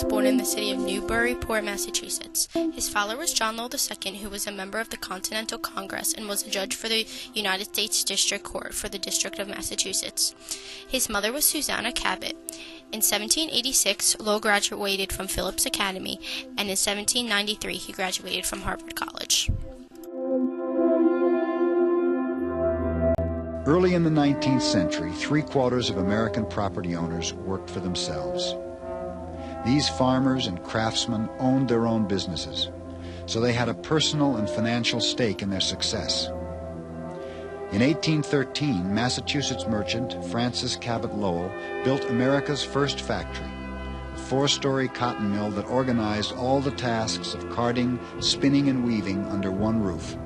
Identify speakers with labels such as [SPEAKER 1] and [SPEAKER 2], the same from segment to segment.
[SPEAKER 1] born in the city of Newburyport, Massachusetts. His father was John Lowell II, who was a member of the Continental Congress and was a judge for the United States District Court for the District of Massachusetts. His mother was Susanna Cabot. In 1786, Lowell graduated from Phillips Academy, and in 1793 he graduated from Harvard College.
[SPEAKER 2] Early in the 19th century, 3/4 of American property owners worked for themselves. These farmers and craftsmen owned their own businesses, so they had a personal and financial stake in their success. In 1813, Massachusetts merchant Francis Cabot Lowell built America's first factory, a 4-story cotton mill that organized all the tasks of carding, spinning, and weaving under one roof.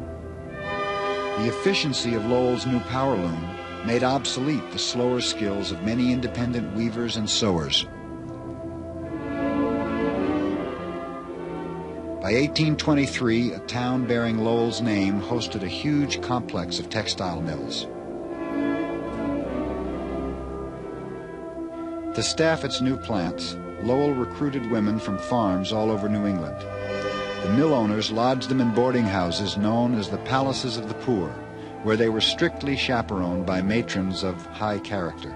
[SPEAKER 2] The efficiency of Lowell's new power loom made obsolete the slower skills of many independent weavers and sewers. By 1823, a town bearing Lowell's name hosted a huge complex of textile mills. To staff its new plants, Lowell recruited women from farms all over New England. The mill owners lodged them in boarding houses known as the Palaces of the Poor, where they were strictly chaperoned by matrons of high character.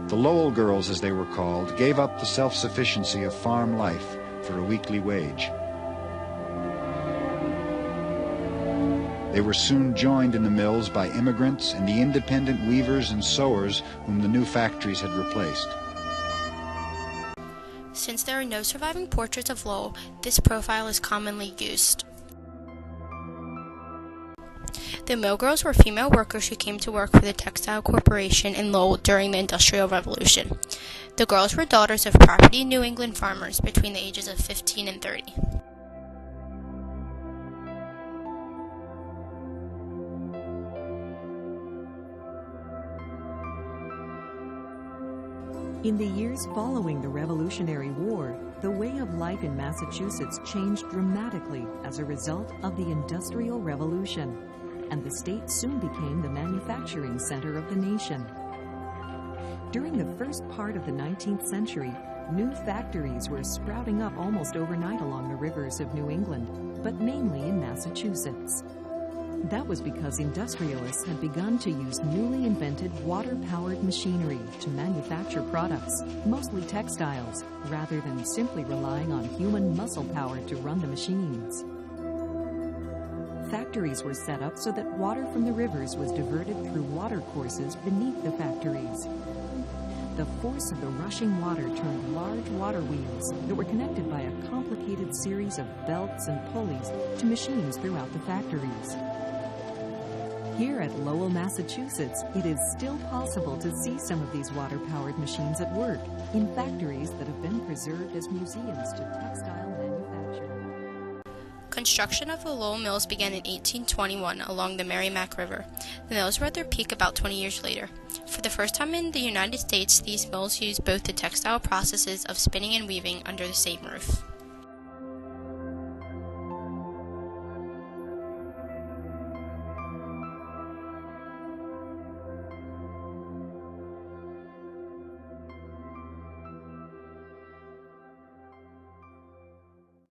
[SPEAKER 2] The Lowell girls, as they were called, gave up the self-sufficiency of farm life for a weekly wage. They were soon joined in the mills by immigrants and the independent weavers and sewers whom the new factories had replaced.
[SPEAKER 1] Since there are no surviving portraits of Lowell, this profile is commonly used. The mill girls were female workers who came to work for the Textile Corporation in Lowell during the Industrial Revolution. The girls were daughters of property New England farmers between the ages of 15 and 30.
[SPEAKER 3] In the years following the Revolutionary War, the way of life in Massachusetts changed dramatically as a result of the Industrial Revolution, and the state soon became the manufacturing center of the nation. During the first part of the 19th century, new factories were sprouting up almost overnight along the rivers of New England, but mainly in Massachusetts. That was because industrialists had begun to use newly invented water-powered machinery to manufacture products, mostly textiles, rather than simply relying on human muscle power to run the machines. Factories were set up so that water from the rivers was diverted through watercourses beneath the factories. The force of the rushing water turned large water wheels that were connected by a complicated series of belts and pulleys to machines throughout the factories. Here at Lowell, Massachusetts, it is still possible to see some of these water-powered machines at work in factories that have been preserved as museums to textile manufacture.
[SPEAKER 1] Construction of the Lowell mills began in 1821 along the Merrimack River. The mills were at their peak about 20 years later. For the first time in the United States, these mills used both the textile processes of spinning and weaving under the same roof.